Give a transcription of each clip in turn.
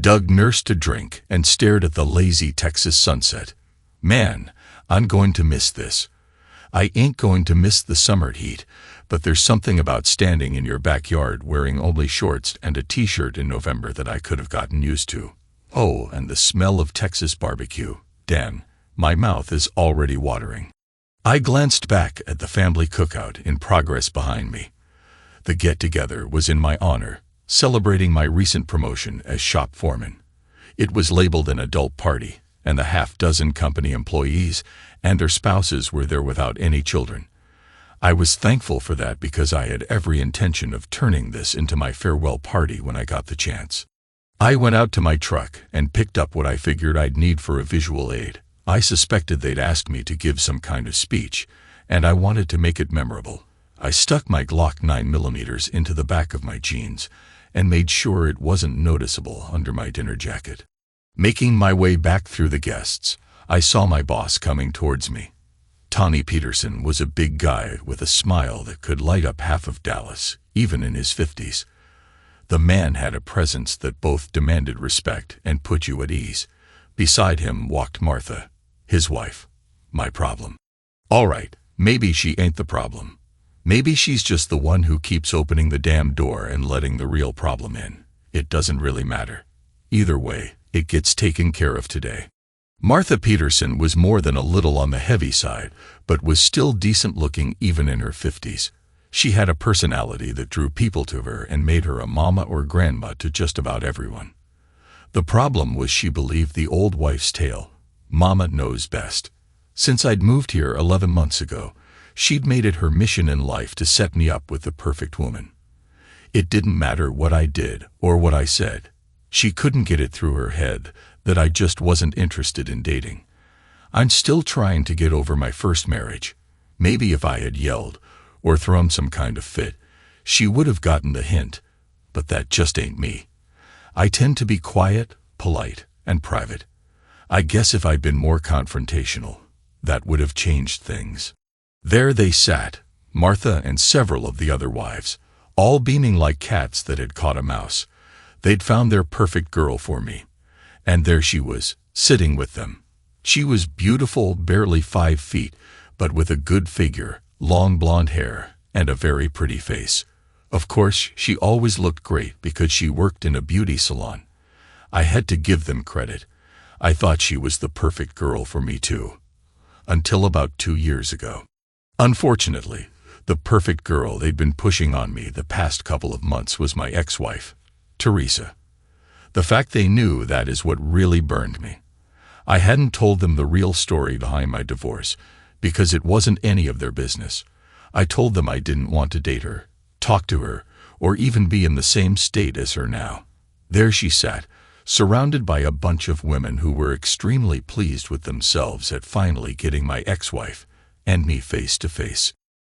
Doug nursed a drink and stared at the lazy Texas sunset. Man, I'm going to miss this. I ain't going to miss the summer heat, but there's something about standing in your backyard wearing only shorts and a t-shirt in November that I could have gotten used to. Oh, and the smell of Texas barbecue. Damn, my mouth is already watering. I glanced back at the family cookout in progress behind me. The get-together was in my honor, celebrating my recent promotion as shop foreman. It was labeled an adult party, and the half-dozen company employees and their spouses were there without any children. I was thankful for that because I had every intention of turning this into my farewell party when I got the chance. I went out to my truck and picked up what I figured I'd need for a visual aid. I suspected they'd ask me to give some kind of speech, and I wanted to make it memorable. I stuck my Glock 9mm into the back of my jeans and made sure it wasn't noticeable under my dinner jacket. Making my way back through the guests, I saw my boss coming towards me. Tommy Peterson was a big guy with a smile that could light up half of Dallas, even in his 50s. The man had a presence that both demanded respect and put you at ease. Beside him walked Martha, his wife. My problem. All right, maybe she ain't the problem. Maybe she's just the one who keeps opening the damn door and letting the real problem in. It doesn't really matter. Either way, it gets taken care of today. Martha Peterson was more than a little on the heavy side, but was still decent looking even in her 50s. She had a personality that drew people to her and made her a mama or grandma to just about everyone. The problem was she believed the old wife's tale. Mama knows best. Since I'd moved here 11 months ago, she'd made it her mission in life to set me up with the perfect woman. It didn't matter what I did or what I said. She couldn't get it through her head that I just wasn't interested in dating. I'm still trying to get over my first marriage. Maybe if I had yelled or thrown some kind of fit, she would have gotten the hint, but that just ain't me. I tend to be quiet, polite, and private. I guess if I'd been more confrontational, that would have changed things. There they sat, Martha and several of the other wives, all beaming like cats that had caught a mouse. They'd found their perfect girl for me. And there she was, sitting with them. She was beautiful, barely 5 feet, but with a good figure, long blonde hair, and a very pretty face. Of course, she always looked great because she worked in a beauty salon. I had to give them credit. I thought she was the perfect girl for me too. Until about 2 years ago. Unfortunately, the perfect girl they'd been pushing on me the past couple of months was my ex-wife, Teresa. The fact they knew that is what really burned me. I hadn't told them the real story behind my divorce because it wasn't any of their business. I told them I didn't want to date her, talk to her, or even be in the same state as her now. There she sat, surrounded by a bunch of women who were extremely pleased with themselves at finally getting my ex-wife and me face to face.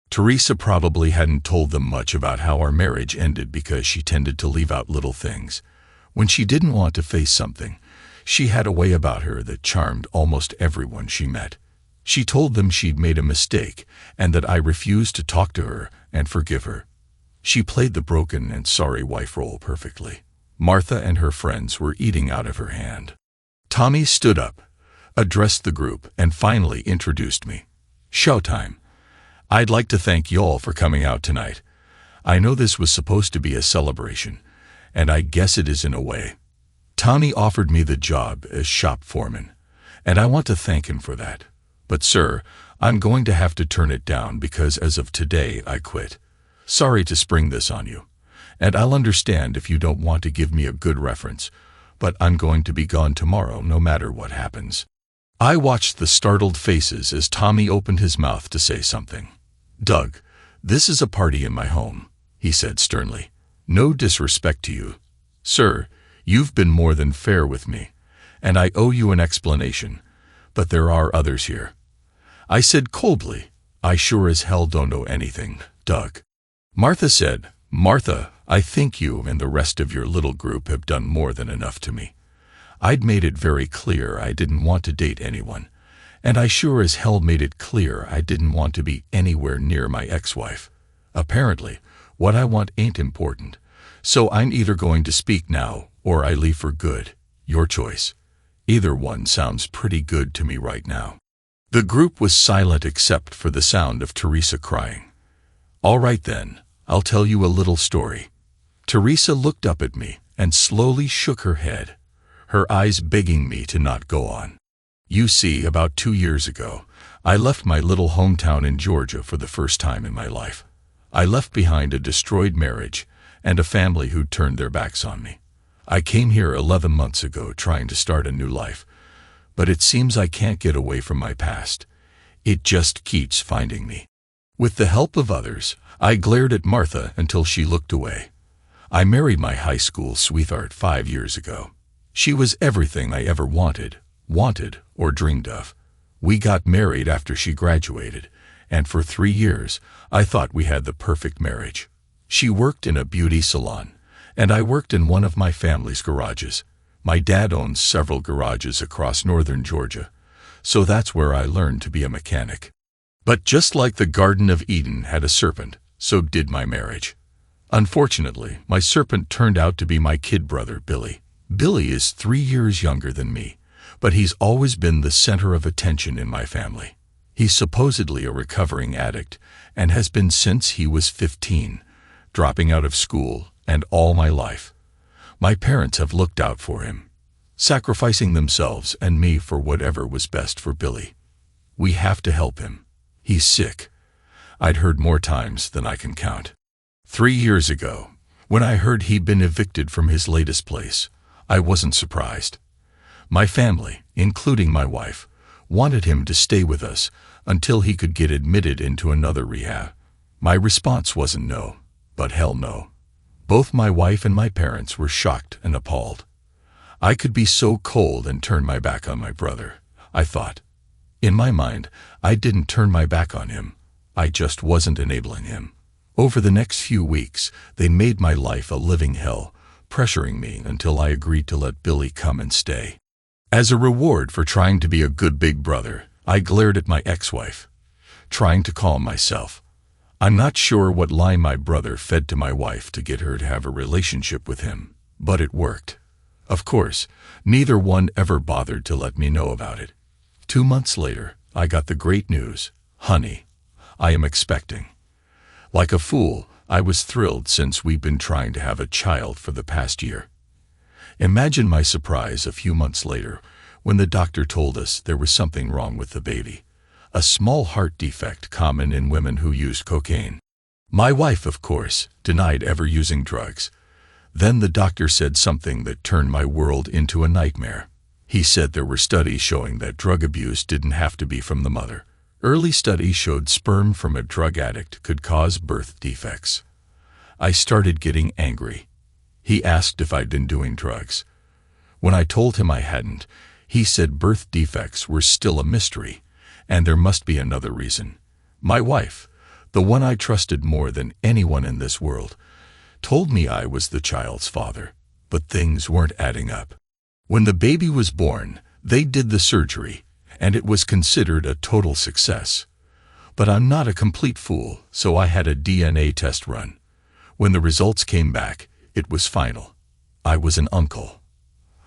Teresa probably hadn't told them much about how our marriage ended because she tended to leave out little things. When she didn't want to face something, she had a way about her that charmed almost everyone she met. She told them she'd made a mistake and that I refused to talk to her and forgive her. She played the broken and sorry wife role perfectly. Martha and her friends were eating out of her hand. Tommy stood up, addressed the group, and finally introduced me. Showtime. I'd like to thank y'all for coming out tonight. I know this was supposed to be a celebration, and I guess it is in a way. Tommy offered me the job as shop foreman, and I want to thank him for that. But sir, I'm going to have to turn it down because as of today I quit. Sorry to spring this on you, and I'll understand if you don't want to give me a good reference, but I'm going to be gone tomorrow no matter what happens. I watched the startled faces as Tommy opened his mouth to say something. Doug, this is a party in my home, he said sternly. No disrespect to you. Sir, you've been more than fair with me, and I owe you an explanation, but there are others here. I said coldly, I sure as hell don't know anything, Doug. Martha said, Martha, I think you and the rest of your little group have done more than enough to me. I'd made it very clear I didn't want to date anyone, and I sure as hell made it clear I didn't want to be anywhere near my ex-wife. Apparently, what I want ain't important, So I'm either going to speak now, or I leave for good. Your choice. Either one sounds pretty good to me right now. The group was silent except for the sound of Teresa crying. All right then, I'll tell you a little story. Teresa looked up at me and slowly shook her head, her eyes begging me to not go on. You see, about 2 years ago, I left my little hometown in Georgia for the first time in my life. I left behind a destroyed marriage and a family who'd turned their backs on me. I came here 11 months ago trying to start a new life, but it seems I can't get away from my past. It just keeps finding me. With the help of others, I glared at Martha until she looked away. I married my high school sweetheart 5 years ago. She was everything I ever wanted or dreamed of. We got married after she graduated, and for 3 years, I thought we had the perfect marriage. She worked in a beauty salon, and I worked in one of my family's garages. My dad owns several garages across northern Georgia, so that's where I learned to be a mechanic. But just like the Garden of Eden had a serpent, so did my marriage. Unfortunately, my serpent turned out to be my kid brother, Billy. Billy is 3 years younger than me, but he's always been the center of attention in my family. He's supposedly a recovering addict and has been since he was 15, dropping out of school, and all my life. My parents have looked out for him, sacrificing themselves and me for whatever was best for Billy. We have to help him. He's sick. I'd heard more times than I can count. 3 years ago, when I heard he'd been evicted from his latest place, I wasn't surprised. My family, including my wife, wanted him to stay with us until he could get admitted into another rehab. My response wasn't no, but hell no. Both my wife and my parents were shocked and appalled. I could be so cold and turn my back on my brother, I thought. In my mind, I didn't turn my back on him. I just wasn't enabling him. Over the next few weeks, they made my life a living hell, pressuring me until I agreed to let Billy come and stay. As a reward for trying to be a good big brother, I glared at my ex-wife, trying to calm myself. I'm not sure what lie my brother fed to my wife to get her to have a relationship with him, but it worked. Of course, neither one ever bothered to let me know about it. 2 months later, I got the great news. Honey, I am expecting. Like a fool, I was thrilled since we've been trying to have a child for the past year. Imagine my surprise a few months later when the doctor told us there was something wrong with the baby. A small heart defect common in women who used cocaine. My wife, of course, denied ever using drugs. Then the doctor said something that turned my world into a nightmare. He said there were studies showing that drug abuse didn't have to be from the mother. Early studies showed sperm from a drug addict could cause birth defects. I started getting angry. He asked if I'd been doing drugs. When I told him I hadn't, he said birth defects were still a mystery, and there must be another reason. My wife, the one I trusted more than anyone in this world, told me I was the child's father, but things weren't adding up. When the baby was born, they did the surgery, and it was considered a total success. But I'm not a complete fool, so I had a DNA test run. When the results came back, it was final. I was an uncle.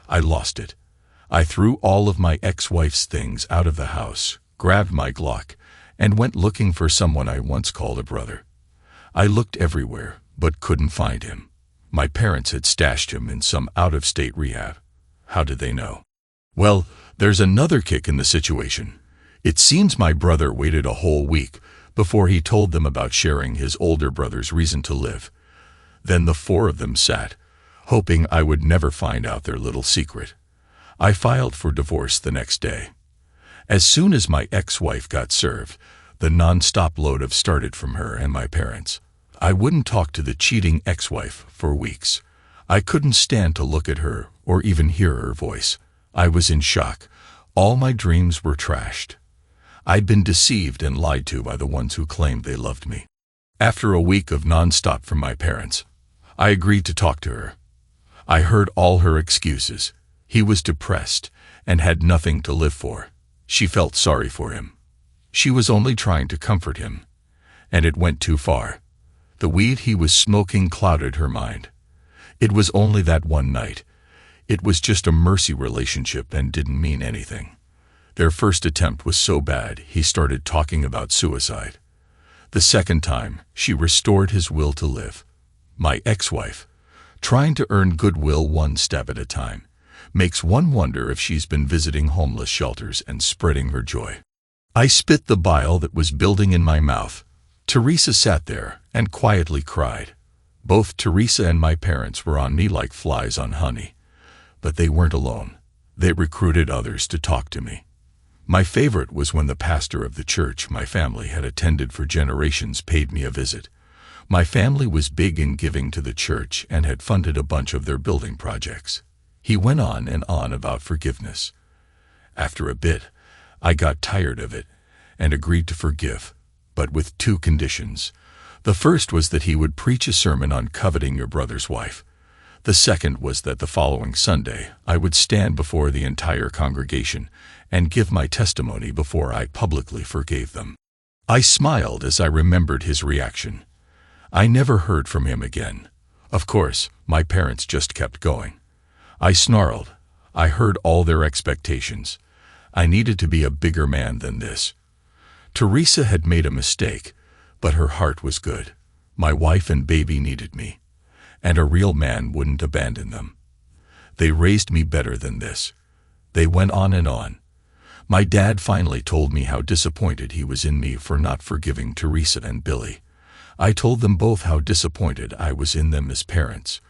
I lost it. I threw all of my ex-wife's things out of the house, grabbed my Glock, and went looking for someone I once called a brother. I looked everywhere, but couldn't find him. My parents had stashed him in some out-of-state rehab. How did they know? Well, there's another kick in the situation. It seems my brother waited a whole week before he told them about sharing his older brother's reason to live. Then the 4 of them sat, hoping I would never find out their little secret. I filed for divorce the next day. As soon as my ex-wife got served, the non-stop load of started from her and my parents. I wouldn't talk to the cheating ex-wife for weeks. I couldn't stand to look at her or even hear her voice. I was in shock. All my dreams were trashed. I'd been deceived and lied to by the ones who claimed they loved me. After a week of non-stop from my parents, I agreed to talk to her. I heard all her excuses. He was depressed and had nothing to live for. She felt sorry for him. She was only trying to comfort him, and it went too far. The weed he was smoking clouded her mind. It was only that one night. It was just a mercy relationship and didn't mean anything. Their first attempt was so bad, he started talking about suicide. The second time, she restored his will to live. My ex-wife, trying to earn goodwill one step at a time, makes one wonder if she's been visiting homeless shelters and spreading her joy. I spit the bile that was building in my mouth. Teresa sat there and quietly cried. Both Teresa and my parents were on me like flies on honey. But they weren't alone. They recruited others to talk to me. My favorite was when the pastor of the church my family had attended for generations paid me a visit. My family was big in giving to the church and had funded a bunch of their building projects. He went on and on about forgiveness. After a bit, I got tired of it and agreed to forgive, but with two conditions. The first was that he would preach a sermon on coveting your brother's wife. The second was that the following Sunday I would stand before the entire congregation and give my testimony before I publicly forgave them. I smiled as I remembered his reaction. I never heard from him again. Of course, my parents just kept going. I snarled. I heard all their expectations. I needed to be a bigger man than this. Teresa had made a mistake, but her heart was good. My wife and baby needed me, and a real man wouldn't abandon them. They raised me better than this. They went on and on. My dad finally told me how disappointed he was in me for not forgiving Teresa and Billy. I told them both how disappointed I was in them as parents.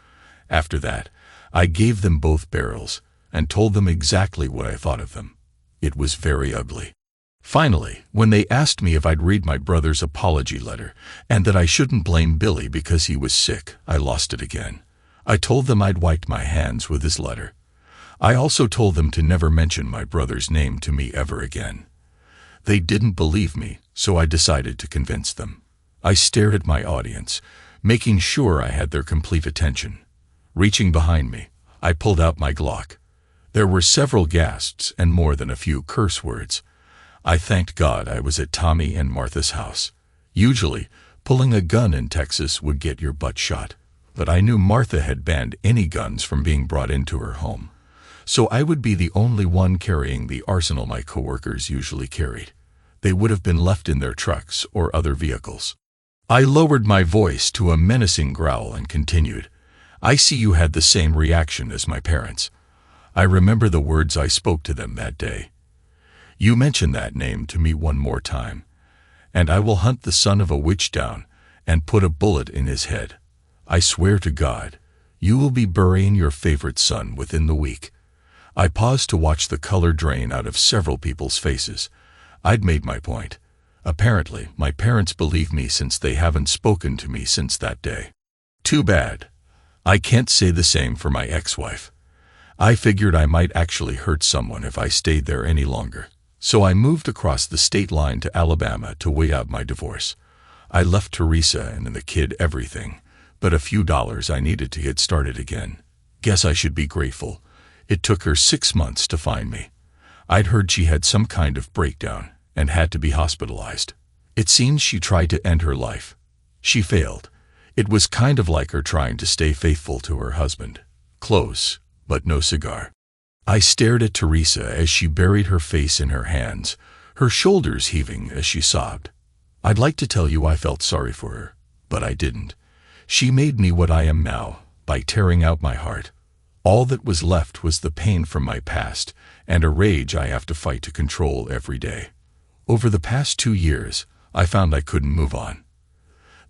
After that, I gave them both barrels and told them exactly what I thought of them. It was very ugly. Finally, when they asked me if I'd read my brother's apology letter and that I shouldn't blame Billy because he was sick, I lost it again. I told them I'd wiped my hands with his letter. I also told them to never mention my brother's name to me ever again. They didn't believe me, so I decided to convince them. I stared at my audience, making sure I had their complete attention. Reaching behind me, I pulled out my Glock. There were several gasps and more than a few curse words. I thanked God I was at Tommy and Martha's house. Usually, pulling a gun in Texas would get your butt shot, but I knew Martha had banned any guns from being brought into her home, so I would be the only one carrying the arsenal my coworkers usually carried. They would have been left in their trucks or other vehicles. I lowered my voice to a menacing growl and continued, "I see you had the same reaction as my parents. I remember the words I spoke to them that day. You mention that name to me one more time, and I will hunt the son of a witch down and put a bullet in his head. I swear to God, you will be burying your favorite son within the week." I paused to watch the color drain out of several people's faces. I'd made my point. Apparently, my parents believe me since they haven't spoken to me since that day. Too bad. I can't say the same for my ex-wife. I figured I might actually hurt someone if I stayed there any longer. So I moved across the state line to Alabama to wait out my divorce. I left Teresa and the kid everything, but a few dollars I needed to get started again. Guess I should be grateful. It took her 6 months to find me. I'd heard she had some kind of breakdown and had to be hospitalized. It seems she tried to end her life. She failed. It was kind of like her trying to stay faithful to her husband. Close, but no cigar. I stared at Teresa as she buried her face in her hands, her shoulders heaving as she sobbed. I'd like to tell you I felt sorry for her, but I didn't. She made me what I am now, by tearing out my heart. All that was left was the pain from my past and a rage I have to fight to control every day. Over the past 2 years, I found I couldn't move on.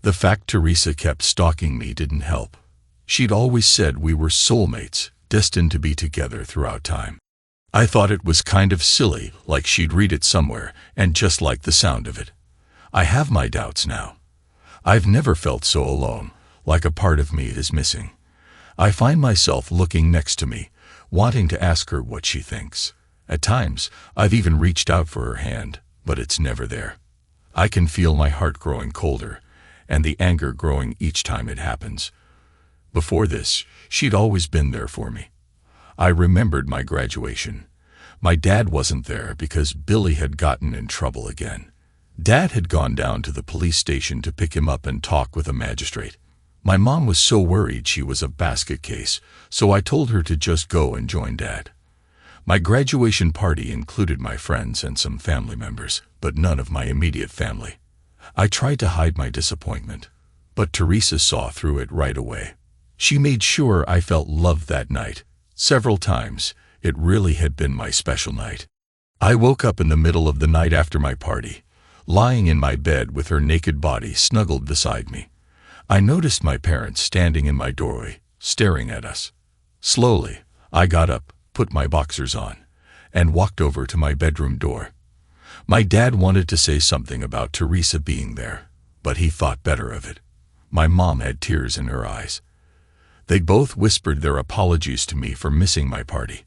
The fact Teresa kept stalking me didn't help. She'd always said we were soulmates, destined to be together throughout time. I thought it was kind of silly, like she'd read it somewhere and just like the sound of it. I have my doubts now. I've never felt so alone, like a part of me is missing. I find myself looking next to me, wanting to ask her what she thinks. At times, I've even reached out for her hand, but it's never there. I can feel my heart growing colder, and the anger growing each time it happens. Before this, she'd always been there for me. I remembered my graduation. My dad wasn't there because Billy had gotten in trouble again. Dad had gone down to the police station to pick him up and talk with a magistrate. My mom was so worried she was a basket case, so I told her to just go and join Dad. My graduation party included my friends and some family members, but none of my immediate family. I tried to hide my disappointment, but Teresa saw through it right away. She made sure I felt loved that night. Several times, it really had been my special night. I woke up in the middle of the night after my party, lying in my bed with her naked body snuggled beside me. I noticed my parents standing in my doorway, staring at us. Slowly, I got up, put my boxers on, and walked over to my bedroom door. My dad wanted to say something about Teresa being there, but he thought better of it. My mom had tears in her eyes. They both whispered their apologies to me for missing my party.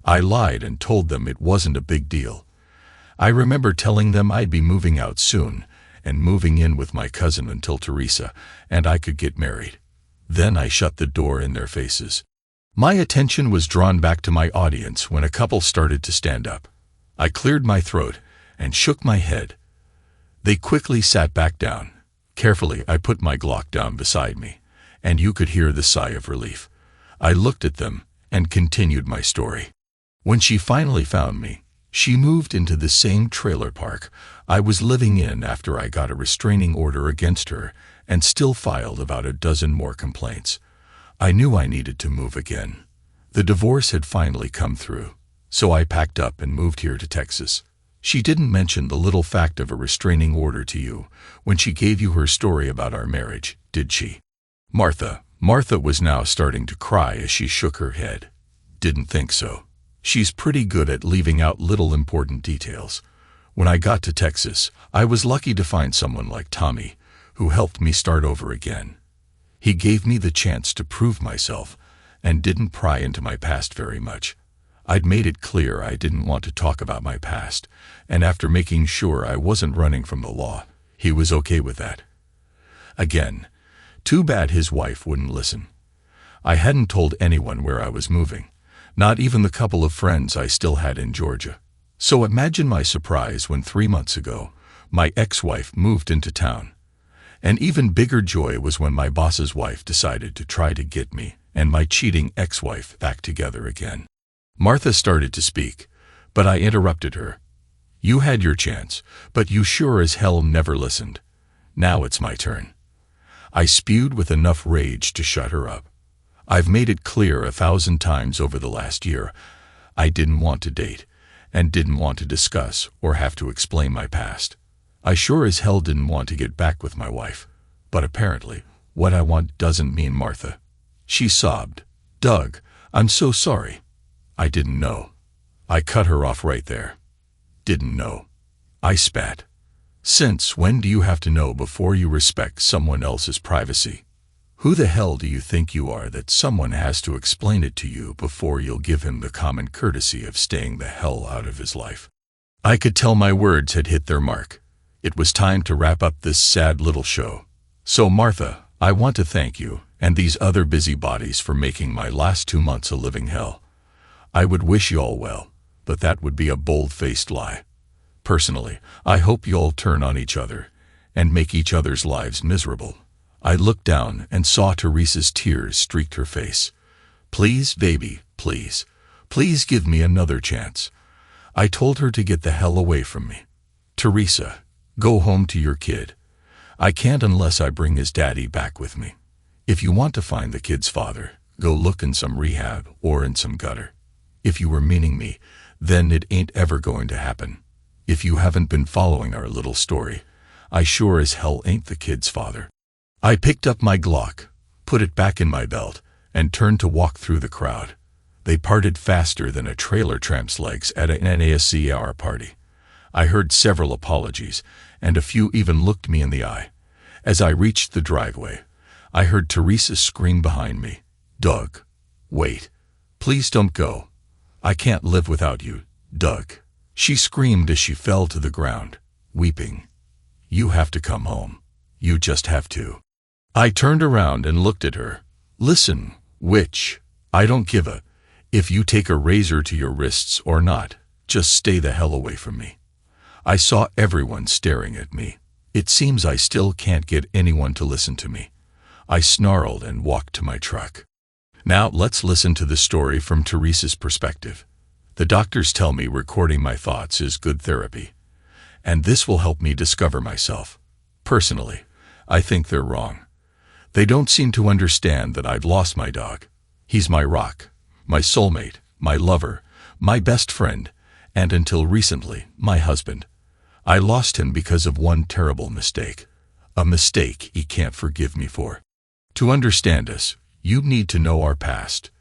I lied and told them it wasn't a big deal. I remember telling them I'd be moving out soon and moving in with my cousin until Teresa and I could get married. Then I shut the door in their faces. My attention was drawn back to my audience when a couple started to stand up. I cleared my throat and shook my head. They quickly sat back down. Carefully, I put my Glock down beside me, and you could hear the sigh of relief. I looked at them and continued my story. When she finally found me, she moved into the same trailer park I was living in after I got a restraining order against her and still filed about a dozen more complaints. I knew I needed to move again. The divorce had finally come through, so I packed up and moved here to Texas. She didn't mention the little fact of a restraining order to you when she gave you her story about our marriage, did she? Martha was now starting to cry as she shook her head. Didn't think so. She's pretty good at leaving out little important details. When I got to Texas, I was lucky to find someone like Tommy, who helped me start over again. He gave me the chance to prove myself and didn't pry into my past very much. I'd made it clear I didn't want to talk about my past, and after making sure I wasn't running from the law, he was okay with that. Again, too bad his wife wouldn't listen. I hadn't told anyone where I was moving, not even the couple of friends I still had in Georgia. So imagine my surprise when 3 months ago, my ex-wife moved into town. An even bigger joy was when my boss's wife decided to try to get me and my cheating ex-wife back together again. Martha started to speak, but I interrupted her. You had your chance, but you sure as hell never listened. Now it's my turn. I spewed with enough rage to shut her up. I've made it clear 1,000 times over the last year, I didn't want to date, and didn't want to discuss or have to explain my past. I sure as hell didn't want to get back with my wife, but apparently, what I want doesn't mean Martha. She sobbed. Doug, I'm so sorry. I didn't know. I cut her off right there. Didn't know. I spat. Since when do you have to know before you respect someone else's privacy? Who the hell do you think you are that someone has to explain it to you before you'll give him the common courtesy of staying the hell out of his life? I could tell my words had hit their mark. It was time to wrap up this sad little show. So Martha, I want to thank you and these other busybodies for making my last 2 months a living hell. I would wish you all well, but that would be a bold-faced lie. Personally, I hope you all turn on each other and make each other's lives miserable. I looked down and saw Teresa's tears streaked her face. Please, baby, please. Please give me another chance. I told her to get the hell away from me. Teresa, go home to your kid. I can't unless I bring his daddy back with me. If you want to find the kid's father, go look in some rehab or in some gutter. If you were meaning me, then it ain't ever going to happen. If you haven't been following our little story, I sure as hell ain't the kid's father. I picked up my Glock, put it back in my belt, and turned to walk through the crowd. They parted faster than a trailer tramp's legs at an NASCAR party. I heard several apologies, and a few even looked me in the eye. As I reached the driveway, I heard Teresa scream behind me, Doug, wait. Please don't go. I can't live without you, Doug. She screamed as she fell to the ground, weeping. You have to come home. You just have to. I turned around and looked at her. Listen, witch, I don't give a if you take a razor to your wrists or not, just stay the hell away from me. I saw everyone staring at me. It seems I still can't get anyone to listen to me. I snarled and walked to my truck. Now let's listen to the story from Teresa's perspective. The doctors tell me recording my thoughts is good therapy, and this will help me discover myself. Personally, I think they're wrong. They don't seem to understand that I've lost my dog. He's my rock, my soulmate, my lover, my best friend, and until recently, my husband. I lost him because of one terrible mistake. A mistake he can't forgive me for. To understand us, you need to know our past.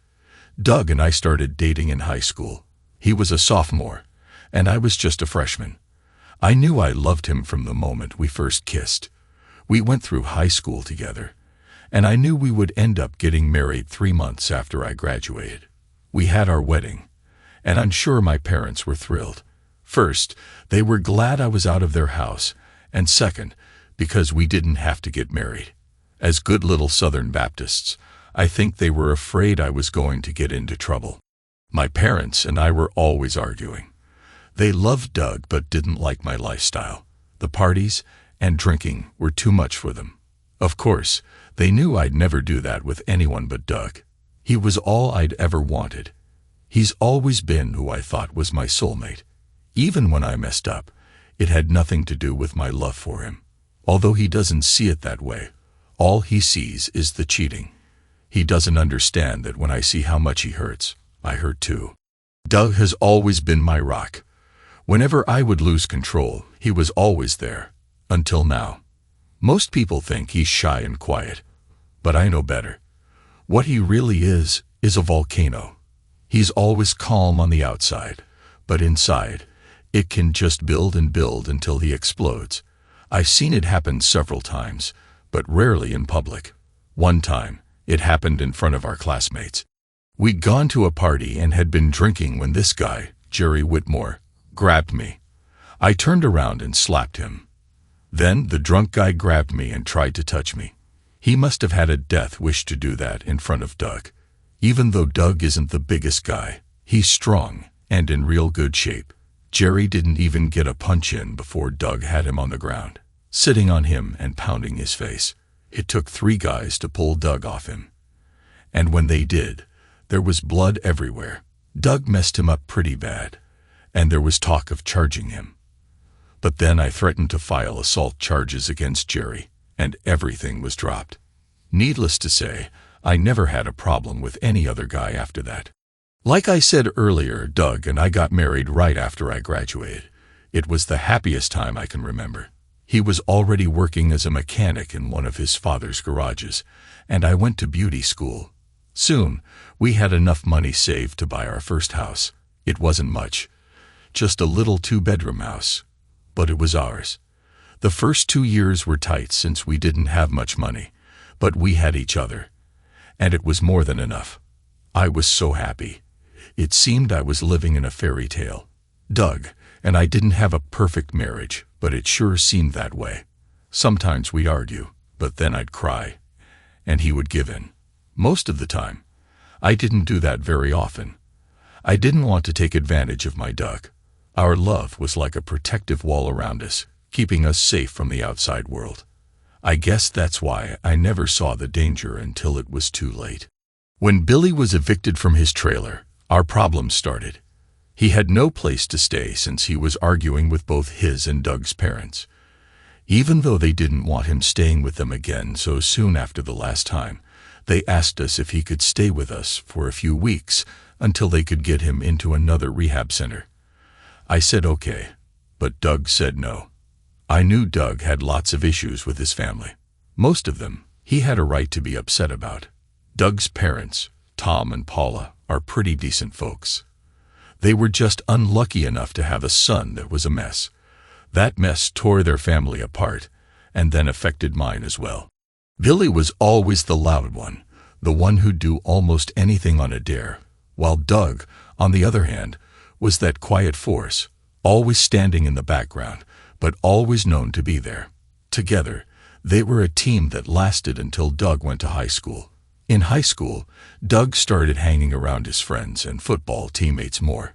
Doug and I started dating in high school. He was a sophomore, and I was just a freshman. I knew I loved him from the moment we first kissed. We went through high school together, and I knew we would end up getting married 3 months after I graduated. We had our wedding, and I'm sure my parents were thrilled. First, they were glad I was out of their house, and second, because we didn't have to get married. As good little Southern Baptists, I think they were afraid I was going to get into trouble. My parents and I were always arguing. They loved Doug but didn't like my lifestyle. The parties and drinking were too much for them. Of course, they knew I'd never do that with anyone but Doug. He was all I'd ever wanted. He's always been who I thought was my soulmate. Even when I messed up, it had nothing to do with my love for him. Although he doesn't see it that way, all he sees is the cheating. He doesn't understand that when I see how much he hurts, I hurt too. Doug has always been my rock. Whenever I would lose control, he was always there. Until now. Most people think he's shy and quiet, but I know better. What he really is a volcano. He's always calm on the outside, but inside, it can just build and build until he explodes. I've seen it happen several times, but rarely in public. One time, it happened in front of our classmates. We'd gone to a party and had been drinking when this guy, Jerry Whitmore, grabbed me. I turned around and slapped him. Then the drunk guy grabbed me and tried to touch me. He must have had a death wish to do that in front of Doug. Even though Doug isn't the biggest guy, he's strong and in real good shape. Jerry didn't even get a punch in before Doug had him on the ground, sitting on him and pounding his face. It took 3 guys to pull Doug off him. And when they did, there was blood everywhere. Doug messed him up pretty bad, and there was talk of charging him. But then I threatened to file assault charges against Jerry, and everything was dropped. Needless to say, I never had a problem with any other guy after that. Like I said earlier, Doug and I got married right after I graduated. It was the happiest time I can remember. He was already working as a mechanic in one of his father's garages, and I went to beauty school. Soon, we had enough money saved to buy our first house. It wasn't much, just a little 2-bedroom house, but it was ours. The first 2 years were tight since we didn't have much money, but we had each other, and it was more than enough. I was so happy. It seemed I was living in a fairy tale. Doug and I didn't have a perfect marriage, but it sure seemed that way. Sometimes we'd argue, but then I'd cry, and he would give in. Most of the time, I didn't do that very often. I didn't want to take advantage of my Doug. Our love was like a protective wall around us, keeping us safe from the outside world. I guess that's why I never saw the danger until it was too late. When Billy was evicted from his trailer, our problems started. He had no place to stay since he was arguing with both his and Doug's parents. Even though they didn't want him staying with them again so soon after the last time, they asked us if he could stay with us for a few weeks until they could get him into another rehab center. I said okay, but Doug said no. I knew Doug had lots of issues with his family. Most of them he had a right to be upset about. Doug's parents, Tom and Paula, are pretty decent folks. They were just unlucky enough to have a son that was a mess. That mess tore their family apart, and then affected mine as well. Billy was always the loud one, the one who'd do almost anything on a dare, while Doug, on the other hand, was that quiet force, always standing in the background, but always known to be there. Together, they were a team that lasted until Doug went to high school. In high school, Doug started hanging around his friends and football teammates more.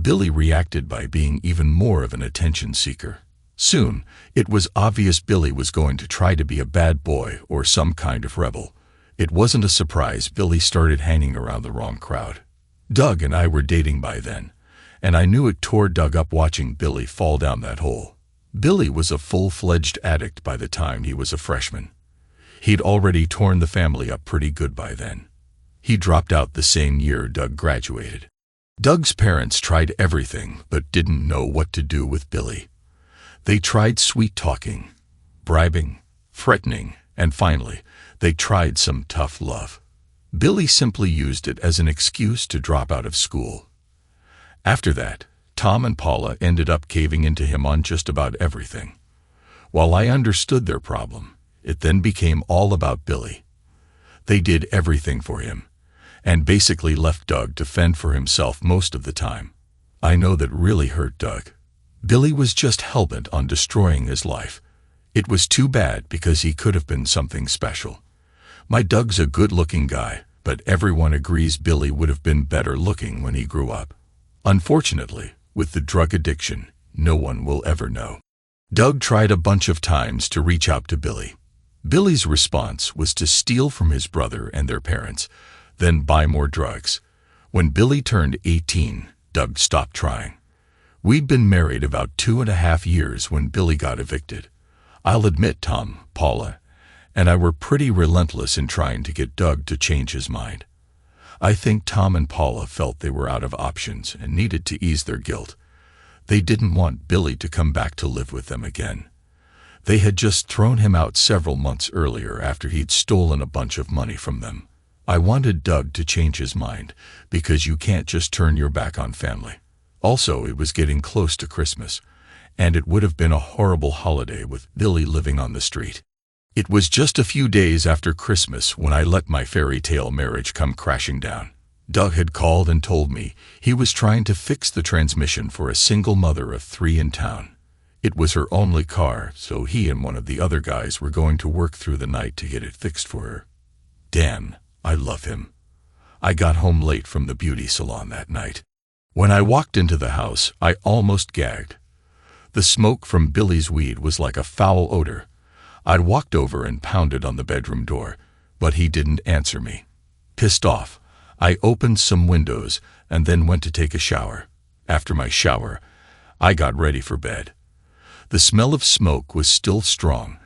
Billy reacted by being even more of an attention seeker. Soon, it was obvious Billy was going to try to be a bad boy or some kind of rebel. It wasn't a surprise Billy started hanging around the wrong crowd. Doug and I were dating by then, and I knew it tore Doug up watching Billy fall down that hole. Billy was a full-fledged addict by the time he was a freshman. He'd already torn the family up pretty good by then. He dropped out the same year Doug graduated. Doug's parents tried everything but didn't know what to do with Billy. They tried sweet-talking, bribing, threatening, and finally, they tried some tough love. Billy simply used it as an excuse to drop out of school. After that, Tom and Paula ended up caving into him on just about everything. While I understood their problem, it then became all about Billy. They did everything for him, and basically left Doug to fend for himself most of the time. I know that really hurt Doug. Billy was just hell-bent on destroying his life. It was too bad because he could have been something special. My Doug's a good-looking guy, but everyone agrees Billy would have been better looking when he grew up. Unfortunately, with the drug addiction, no one will ever know. Doug tried a bunch of times to reach out to Billy. Billy's response was to steal from his brother and their parents, then buy more drugs. When Billy turned 18, Doug stopped trying. We'd been married about 2.5 years when Billy got evicted. I'll admit Tom, Paula, and I were pretty relentless in trying to get Doug to change his mind. I think Tom and Paula felt they were out of options and needed to ease their guilt. They didn't want Billy to come back to live with them again. They had just thrown him out several months earlier after he'd stolen a bunch of money from them. I wanted Doug to change his mind, because you can't just turn your back on family. Also, it was getting close to Christmas, and it would have been a horrible holiday with Billy living on the street. It was just a few days after Christmas when I let my fairy tale marriage come crashing down. Doug had called and told me he was trying to fix the transmission for a single mother of 3 in town. It was her only car, so he and one of the other guys were going to work through the night to get it fixed for her. Damn, I love him. I got home late from the beauty salon that night. When I walked into the house, I almost gagged. The smoke from Billy's weed was like a foul odor. I'd walked over and pounded on the bedroom door, but he didn't answer me. Pissed off, I opened some windows and then went to take a shower. After my shower, I got ready for bed. The smell of smoke was still strong,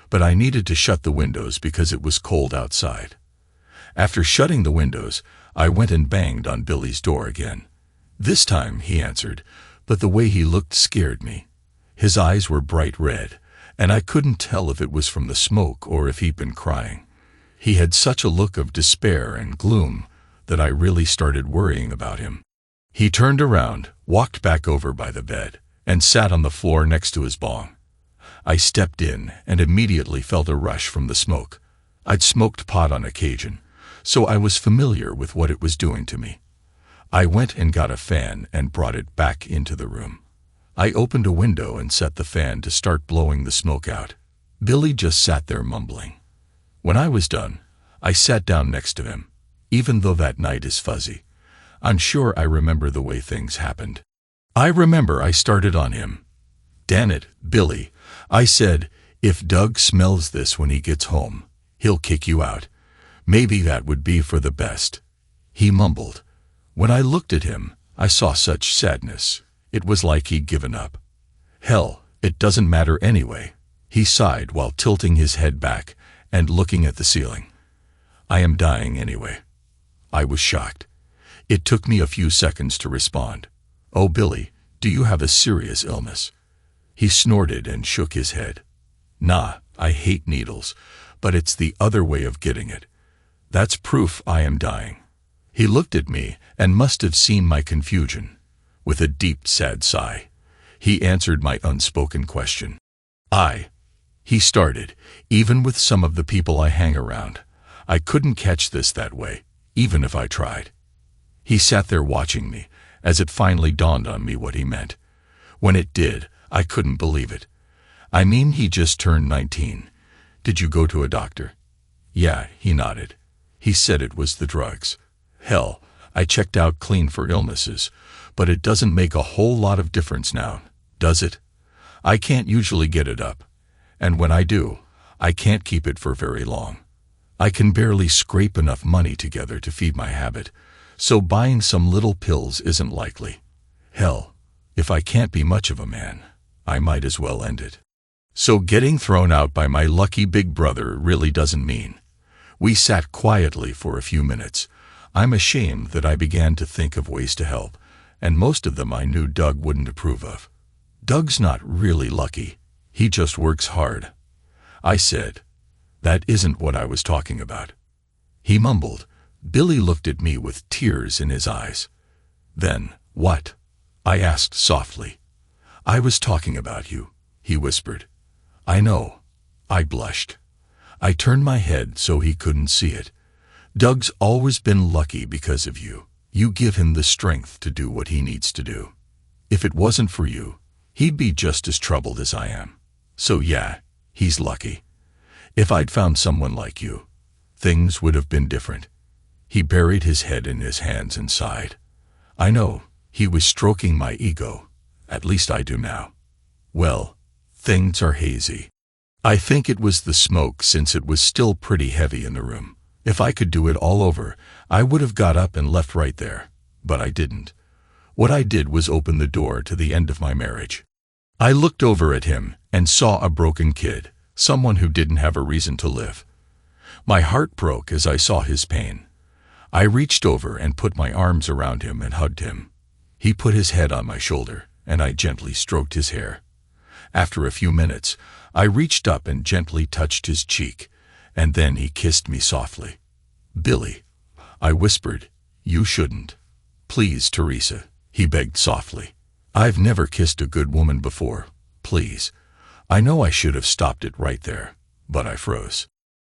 but I needed to shut the windows because it was cold outside. After shutting the windows, I went and banged on Billy's door again. This time he answered, but the way he looked scared me. His eyes were bright red, and I couldn't tell if it was from the smoke or if he'd been crying. He had such a look of despair and gloom that I really started worrying about him. He turned around, walked back over by the bed, and sat on the floor next to his bong. I stepped in and immediately felt a rush from the smoke. I'd smoked pot on occasion, so I was familiar with what it was doing to me. I went and got a fan and brought it back into the room. I opened a window and set the fan to start blowing the smoke out. Billy just sat there mumbling. When I was done, I sat down next to him. Even though that night is fuzzy, I'm sure I remember the way things happened. I remember I started on him. "Damn it, Billy," I said, "if Doug smells this when he gets home, he'll kick you out. Maybe that would be for the best." He mumbled. When I looked at him, I saw such sadness. It was like he'd given up. "Hell, it doesn't matter anyway," he sighed while tilting his head back and looking at the ceiling. "I am dying anyway." I was shocked. It took me a few seconds to respond. "Oh, Billy, do you have a serious illness?" He snorted and shook his head. "Nah, I hate needles, but it's the other way of getting it. That's proof I am dying." He looked at me and must have seen my confusion. With a deep, sad sigh, he answered my unspoken question. He started, "Even with some of the people I hang around, I couldn't catch this that way, even if I tried." He sat there watching me, as it finally dawned on me what he meant. When it did, I couldn't believe it. "I mean, he just turned 19. Did you go to a doctor?" "Yeah," he nodded. He said it was the drugs. "Hell, I checked out clean for illnesses, but it doesn't make a whole lot of difference now, does it?" I can't usually get it up, and when I do, I can't keep it for very long. I can barely scrape enough money together to feed my habit, so buying some little pills isn't likely. Hell, if I can't be much of a man, I might as well end it. So getting thrown out by my lucky big brother really doesn't mean. We sat quietly for a few minutes. I'm ashamed that I began to think of ways to help, and most of them I knew Doug wouldn't approve of. Doug's not really lucky. He just works hard. I said, "That isn't what I was talking about." He mumbled. Billy looked at me with tears in his eyes. "Then, what?" I asked softly. "I was talking about you," he whispered. "I know." I blushed. I turned my head so he couldn't see it. "Doug's always been lucky because of you. You give him the strength to do what he needs to do. If it wasn't for you, he'd be just as troubled as I am. So yeah, he's lucky. If I'd found someone like you, things would have been different." He buried his head in his hands and sighed. I know, he was stroking my ego. At least I do now. Well, things are hazy. I think it was the smoke, since it was still pretty heavy in the room. If I could do it all over, I would have got up and left right there. But I didn't. What I did was open the door to the end of my marriage. I looked over at him and saw a broken kid, someone who didn't have a reason to live. My heart broke as I saw his pain. I reached over and put my arms around him and hugged him. He put his head on my shoulder, and I gently stroked his hair. After a few minutes, I reached up and gently touched his cheek, and then he kissed me softly. "Billy," I whispered, "you shouldn't." "Please, Teresa," he begged softly. "I've never kissed a good woman before. Please." I know I should have stopped it right there, but I froze.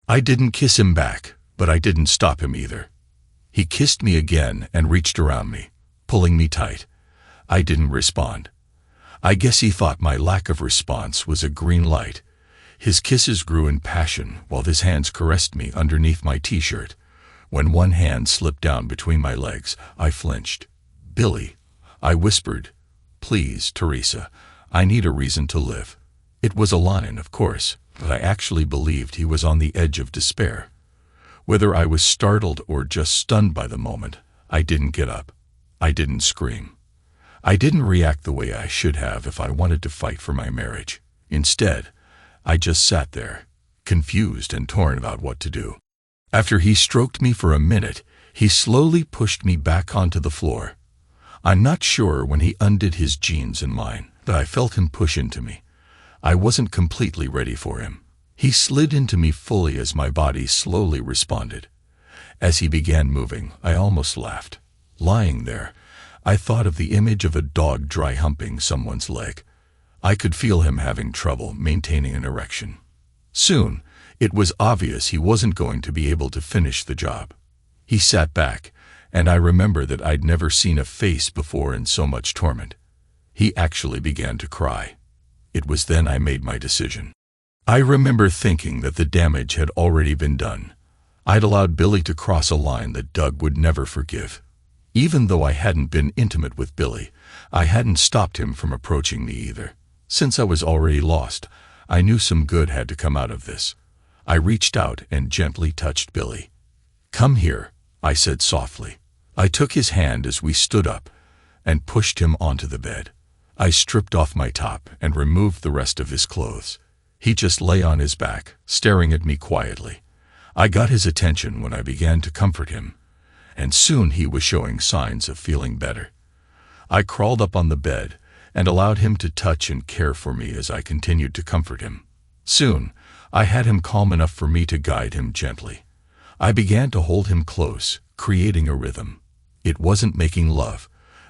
I didn't kiss him back, but I didn't stop him either. He kissed me again and reached around me, pulling me tight. I didn't respond. I guess he thought my lack of response was a green light. His kisses grew in passion while his hands caressed me underneath my t-shirt. When one hand slipped down between my legs, I flinched. "Billy," I whispered, "please, Teresa, I need a reason to live." It was a line, of course, but I actually believed he was on the edge of despair. Whether I was startled or just stunned by the moment, I didn't get up. I didn't scream. I didn't react the way I should have if I wanted to fight for my marriage. Instead, I just sat there, confused and torn about what to do. After he stroked me for a minute, he slowly pushed me back onto the floor. I'm not sure when he undid his jeans and mine that I felt him push into me. I wasn't completely ready for him. He slid into me fully as my body slowly responded. As he began moving, I almost laughed. Lying there, I thought of the image of a dog dry humping someone's leg. I could feel him having trouble maintaining an erection. Soon, it was obvious he wasn't going to be able to finish the job. He sat back, and I remember that I'd never seen a face before in so much torment. He actually began to cry. It was then I made my decision. I remember thinking that the damage had already been done. I'd allowed Billy to cross a line that Doug would never forgive. Even though I hadn't been intimate with Billy, I hadn't stopped him from approaching me either. Since I was already lost, I knew some good had to come out of this. I reached out and gently touched Billy. "Come here," I said softly. I took his hand as we stood up and pushed him onto the bed. I stripped off my top and removed the rest of his clothes. He just lay on his back, staring at me quietly. I got his attention when I began to comfort him, and soon he was showing signs of feeling better. I crawled up on the bed and allowed him to touch and care for me as I continued to comfort him. Soon, I had him calm enough for me to guide him gently. I began to hold him close, creating a rhythm. It wasn't making love.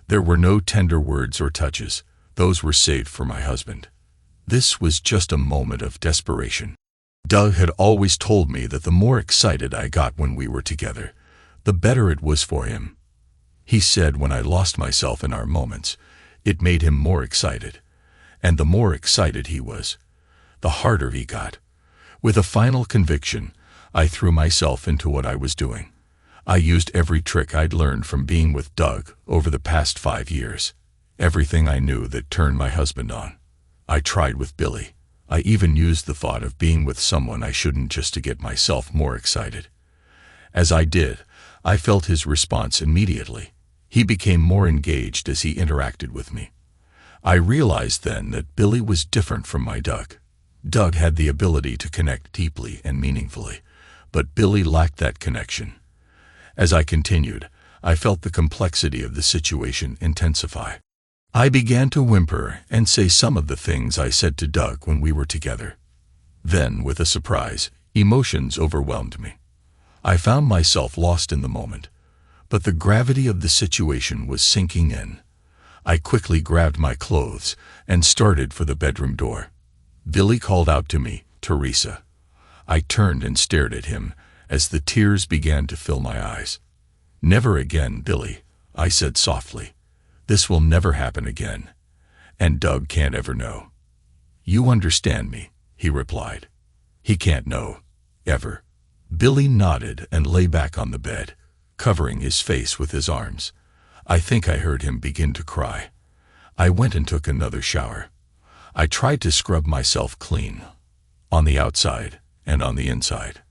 There were no tender words or touches. Those were saved for my husband. This was just a moment of desperation. Doug had always told me that the more excited I got when we were together, the better it was for him. He said when I lost myself in our moments, it made him more excited. And the more excited he was, the harder he got. With a final conviction, I threw myself into what I was doing. I used every trick I'd learned from being with Doug over the past 5 years. Everything I knew that turned my husband on. I tried with Billy. I even used the thought of being with someone I shouldn't just to get myself more excited. As I did, I felt his response immediately. He became more engaged as he interacted with me. I realized then that Billy was different from my Doug. Doug had the ability to connect deeply and meaningfully, but Billy lacked that connection. As I continued, I felt the complexity of the situation intensify. I began to whimper and say some of the things I said to Doug when we were together. Then, with a surprise, emotions overwhelmed me. I found myself lost in the moment, but the gravity of the situation was sinking in. I quickly grabbed my clothes and started for the bedroom door. Billy called out to me, "Teresa." I turned and stared at him as the tears began to fill my eyes. "Never again, Billy," I said softly. "This will never happen again, and Doug can't ever know." "You understand me," he replied. "He can't know, ever." Billy nodded and lay back on the bed, covering his face with his arms. I think I heard him begin to cry. I went and took another shower. I tried to scrub myself clean, on the outside and on the inside.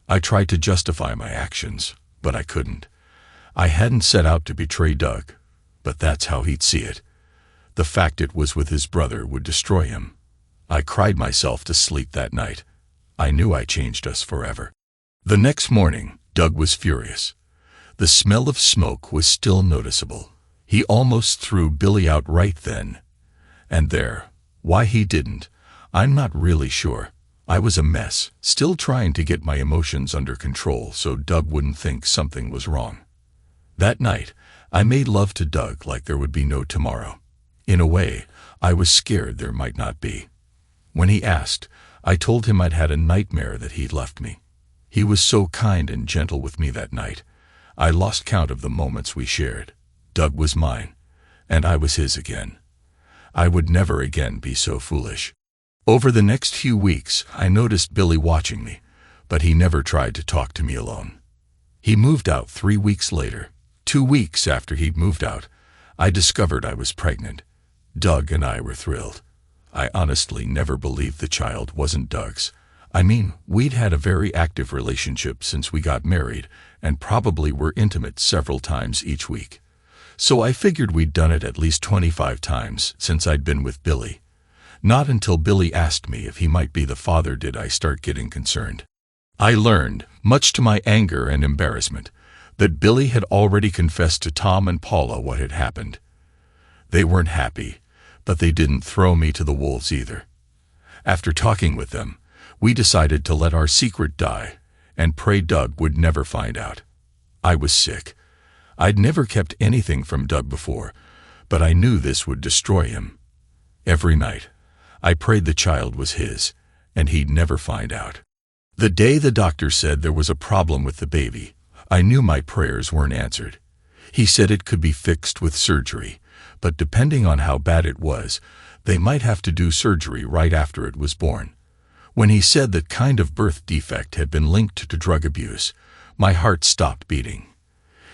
I tried to justify my actions, but I couldn't. I hadn't set out to betray Doug, but that's how he'd see it. The fact it was with his brother would destroy him. I cried myself to sleep that night. I knew I changed us forever. The next morning, Doug was furious. The smell of smoke was still noticeable. He almost threw Billy out right then and there. Why he didn't, I'm not really sure. I was a mess, still trying to get my emotions under control so Doug wouldn't think something was wrong. That night, I made love to Doug like there would be no tomorrow. In a way, I was scared there might not be. When he asked, I told him I'd had a nightmare that he'd left me. He was so kind and gentle with me that night. I lost count of the moments we shared. Doug was mine, and I was his again. I would never again be so foolish. Over the next few weeks, I noticed Billy watching me, but he never tried to talk to me alone. He moved out 3 weeks later. 2 weeks after he'd moved out, I discovered I was pregnant. Doug and I were thrilled. I honestly never believed the child wasn't Doug's. I mean, we'd had a very active relationship since we got married and probably were intimate several times each week. So I figured we'd done it at least 25 times since I'd been with Billy. Not until Billy asked me if he might be the father did I start getting concerned. I learned, much to my anger and embarrassment, that Billy had already confessed to Tom and Paula what had happened. They weren't happy, but they didn't throw me to the wolves either. After talking with them, we decided to let our secret die and pray Doug would never find out. I was sick. I'd never kept anything from Doug before, but I knew this would destroy him. Every night, I prayed the child was his, and he'd never find out. The day the doctor said there was a problem with the baby, I knew my prayers weren't answered. He said it could be fixed with surgery, but depending on how bad it was, they might have to do surgery right after it was born. When he said that kind of birth defect had been linked to drug abuse, my heart stopped beating.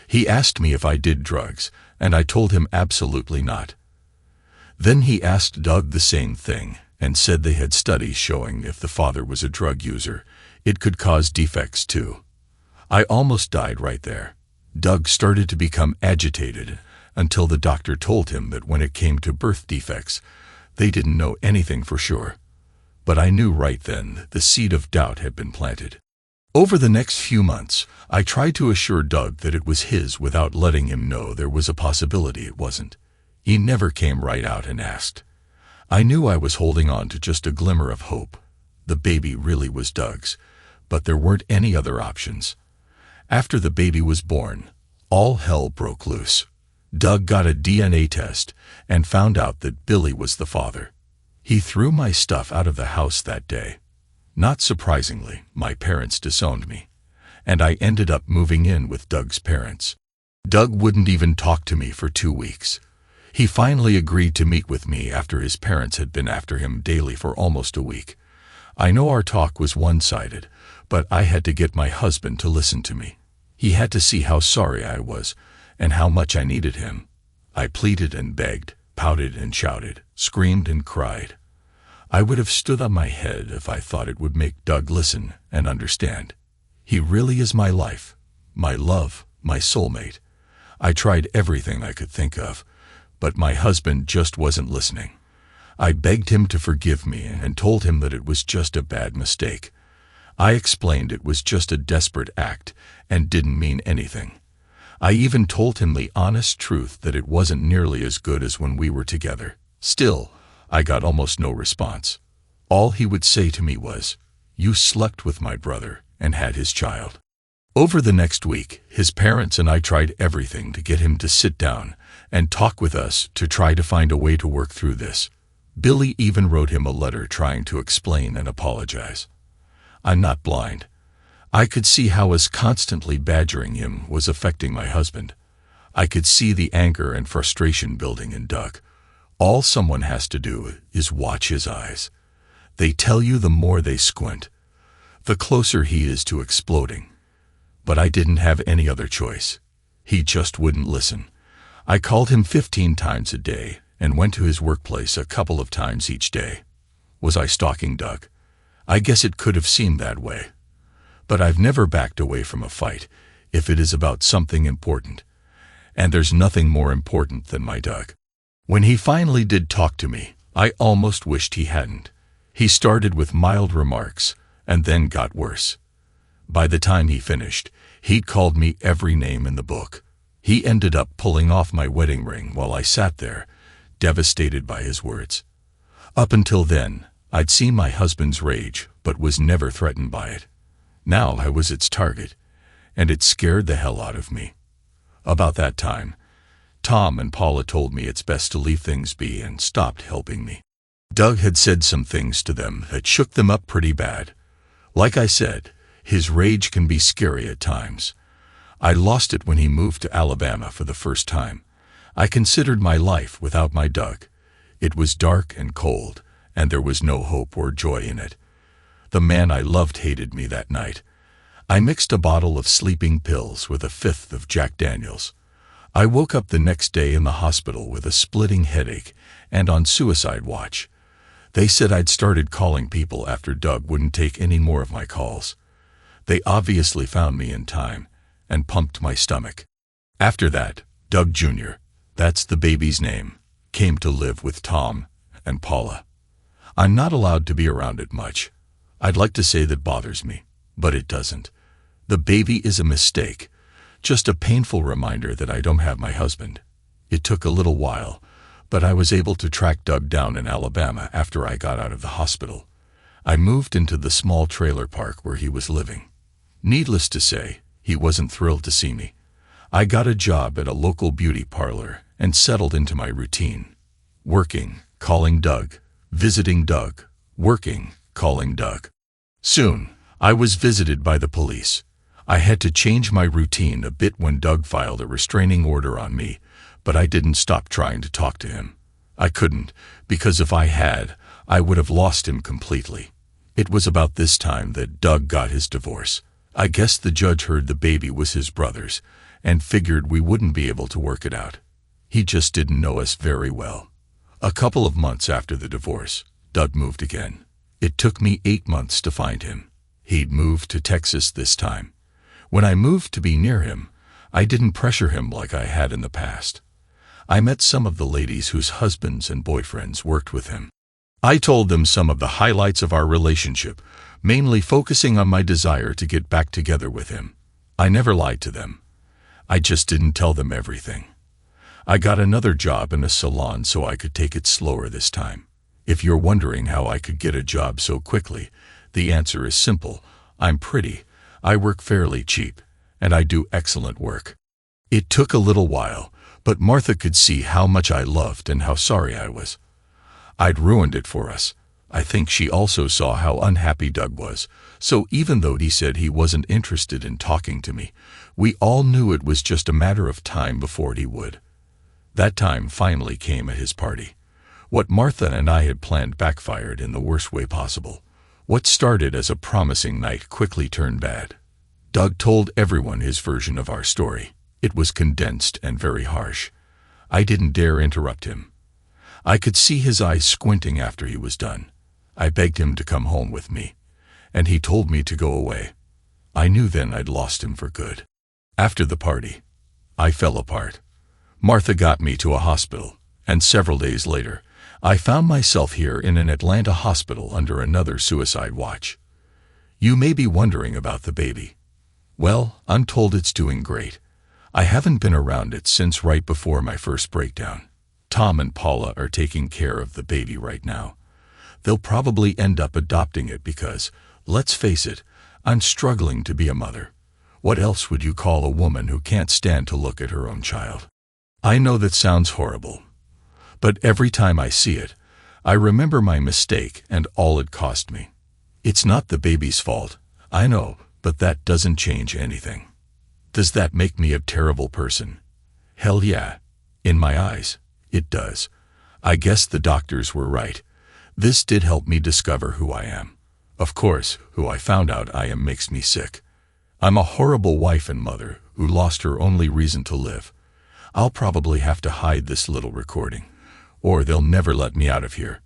He asked me if I did drugs, and I told him absolutely not. Then he asked Doug the same thing, and said they had studies showing if the father was a drug user, it could cause defects too. I almost died right there. Doug started to become agitated until the doctor told him that when it came to birth defects, they didn't know anything for sure. But I knew right then the seed of doubt had been planted. Over the next few months, I tried to assure Doug that it was his without letting him know there was a possibility it wasn't. He never came right out and asked. I knew I was holding on to just a glimmer of hope. The baby really was Doug's, but there weren't any other options. After the baby was born, all hell broke loose. Doug got a DNA test and found out that Billy was the father. He threw my stuff out of the house that day. Not surprisingly, my parents disowned me, and I ended up moving in with Doug's parents. Doug wouldn't even talk to me for 2 weeks. He finally agreed to meet with me after his parents had been after him daily for almost a week. I know our talk was one-sided, but I had to get my husband to listen to me. He had to see how sorry I was and how much I needed him. I pleaded and begged, pouted and shouted, screamed and cried. I would have stood on my head if I thought it would make Doug listen and understand. He really is my life, my love, my soulmate. I tried everything I could think of, but my husband just wasn't listening. I begged him to forgive me and told him that it was just a bad mistake. I explained it was just a desperate act and didn't mean anything. I even told him the honest truth that it wasn't nearly as good as when we were together. Still, I got almost no response. All he would say to me was, "You slept with my brother and had his child." Over the next week, his parents and I tried everything to get him to sit down and talk with us to try to find a way to work through this. Billy even wrote him a letter trying to explain and apologize. I'm not blind. I could see how us constantly badgering him was affecting my husband. I could see the anger and frustration building in Doug. All someone has to do is watch his eyes. They tell you the more they squint, the closer he is to exploding. But I didn't have any other choice. He just wouldn't listen. I called him 15 times a day and went to his workplace a couple of times each day. Was I stalking Doug? I guess it could have seemed that way. But I've never backed away from a fight if it is about something important. And there's nothing more important than my Doug. When he finally did talk to me, I almost wished he hadn't. He started with mild remarks and then got worse. By the time he finished, he'd called me every name in the book. He ended up pulling off my wedding ring while I sat there, devastated by his words. Up until then, I'd seen my husband's rage, but was never threatened by it. Now I was its target, and it scared the hell out of me. About that time, Tom and Paula told me it's best to leave things be and stopped helping me. Doug had said some things to them that shook them up pretty bad. Like I said, his rage can be scary at times. I lost it when he moved to Alabama for the first time. I considered my life without my Doug. It was dark and cold, and there was no hope or joy in it. The man I loved hated me that night. I mixed a bottle of sleeping pills with a fifth of Jack Daniels. I woke up the next day in the hospital with a splitting headache and on suicide watch. They said I'd started calling people after Doug wouldn't take any more of my calls. They obviously found me in time and pumped my stomach. After that, Doug Jr., that's the baby's name, came to live with Tom and Paula. I'm not allowed to be around it much. I'd like to say that bothers me, but it doesn't. The baby is a mistake, just a painful reminder that I don't have my husband. It took a little while, but I was able to track Doug down in Alabama after I got out of the hospital. I moved into the small trailer park where he was living. Needless to say, he wasn't thrilled to see me. I got a job at a local beauty parlor and settled into my routine. Working, calling Doug, visiting Doug, working, calling Doug. Soon, I was visited by the police. I had to change my routine a bit when Doug filed a restraining order on me, but I didn't stop trying to talk to him. I couldn't, because if I had, I would have lost him completely. It was about this time that Doug got his divorce. I guess the judge heard the baby was his brother's and figured we wouldn't be able to work it out. He just didn't know us very well. A couple of months after the divorce, Doug moved again. It took me 8 months to find him. He'd moved to Texas this time. When I moved to be near him, I didn't pressure him like I had in the past. I met some of the ladies whose husbands and boyfriends worked with him. I told them some of the highlights of our relationship, mainly focusing on my desire to get back together with him. I never lied to them. I just didn't tell them everything. I got another job in a salon so I could take it slower this time. If you're wondering how I could get a job so quickly, the answer is simple. I'm pretty, I work fairly cheap, and I do excellent work. It took a little while, but Martha could see how much I loved and how sorry I was. I'd ruined it for us. I think she also saw how unhappy Doug was, so even though he said he wasn't interested in talking to me, we all knew it was just a matter of time before he would. That time finally came at his party. What Martha and I had planned backfired in the worst way possible. What started as a promising night quickly turned bad. Doug told everyone his version of our story. It was condensed and very harsh. I didn't dare interrupt him. I could see his eyes squinting after he was done. I begged him to come home with me, and he told me to go away. I knew then I'd lost him for good. After the party, I fell apart. Martha got me to a hospital, and several days later, I found myself here in an Atlanta hospital under another suicide watch. You may be wondering about the baby. Well, I'm told it's doing great. I haven't been around it since right before my first breakdown. Tom and Paula are taking care of the baby right now. They'll probably end up adopting it because, let's face it, I'm struggling to be a mother. What else would you call a woman who can't stand to look at her own child? I know that sounds horrible, but every time I see it, I remember my mistake and all it cost me. It's not the baby's fault, I know, but that doesn't change anything. Does that make me a terrible person? Hell yeah. In my eyes, it does. I guess the doctors were right. This did help me discover who I am. Of course, who I found out I am makes me sick. I'm a horrible wife and mother who lost her only reason to live. I'll probably have to hide this little recording, or they'll never let me out of here.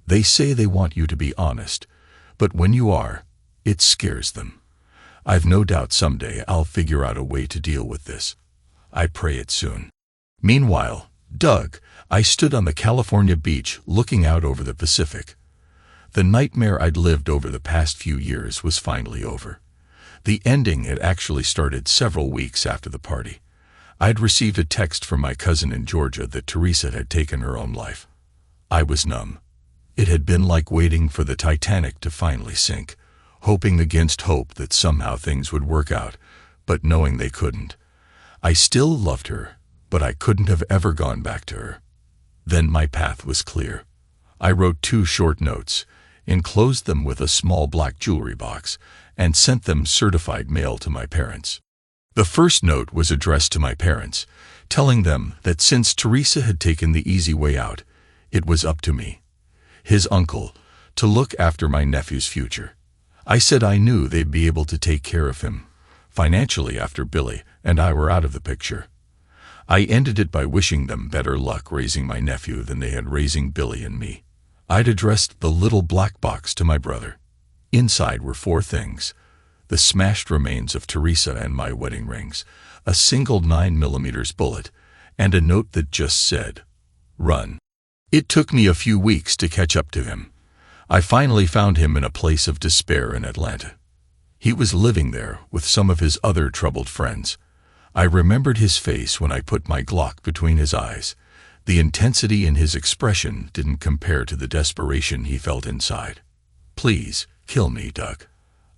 They say they want you to be honest, but when you are, it scares them. I've no doubt someday I'll figure out a way to deal with this. I pray it soon. Meanwhile, Doug, I stood on the California beach looking out over the Pacific. The nightmare I'd lived over the past few years was finally over. The ending had actually started several weeks after the party. I'd received a text from my cousin in Georgia that Teresa had taken her own life. I was numb. It had been like waiting for the Titanic to finally sink, hoping against hope that somehow things would work out, but knowing they couldn't. I still loved her, but I couldn't have ever gone back to her. Then my path was clear. I wrote 2 short notes, enclosed them with a small black jewelry box, and sent them certified mail to my parents. The first note was addressed to my parents, telling them that since Teresa had taken the easy way out, it was up to me, his uncle, to look after my nephew's future. I said I knew they'd be able to take care of him financially after Billy and I were out of the picture. I ended it by wishing them better luck raising my nephew than they had raising Billy and me. I'd addressed the little black box to my brother. Inside were 4 things: the smashed remains of Teresa and my wedding rings, a single 9mm bullet, and a note that just said, "Run." It took me a few weeks to catch up to him. I finally found him in a place of despair in Atlanta. He was living there with some of his other troubled friends. I remembered his face when I put my Glock between his eyes. The intensity in his expression didn't compare to the desperation he felt inside. "Please, kill me, Doug.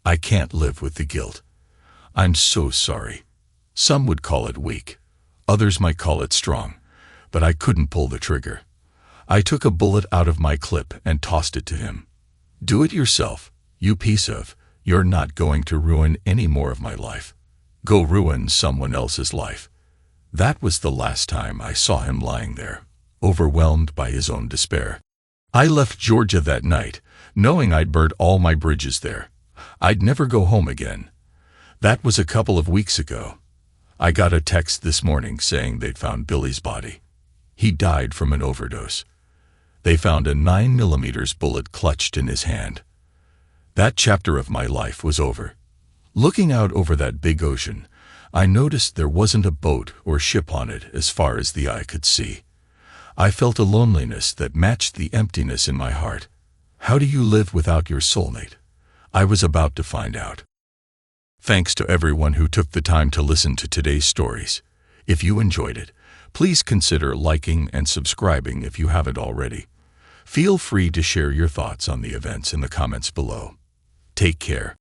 I can't live with the guilt. I'm so sorry." Some would call it weak. Others might call it strong. But I couldn't pull the trigger. I took a bullet out of my clip and tossed it to him. "Do it yourself, you piece of. You're not going to ruin any more of my life. Go ruin someone else's life." That was the last time I saw him lying there, overwhelmed by his own despair. I left Georgia that night, knowing I'd burned all my bridges there. I'd never go home again. That was a couple of weeks ago. I got a text this morning saying they'd found Billy's body. He died from an overdose. They found a 9mm bullet clutched in his hand. That chapter of my life was over. Looking out over that big ocean, I noticed there wasn't a boat or ship on it as far as the eye could see. I felt a loneliness that matched the emptiness in my heart. How do you live without your soulmate? I was about to find out. Thanks to everyone who took the time to listen to today's stories. If you enjoyed it, please consider liking and subscribing if you haven't already. Feel free to share your thoughts on the events in the comments below. Take care.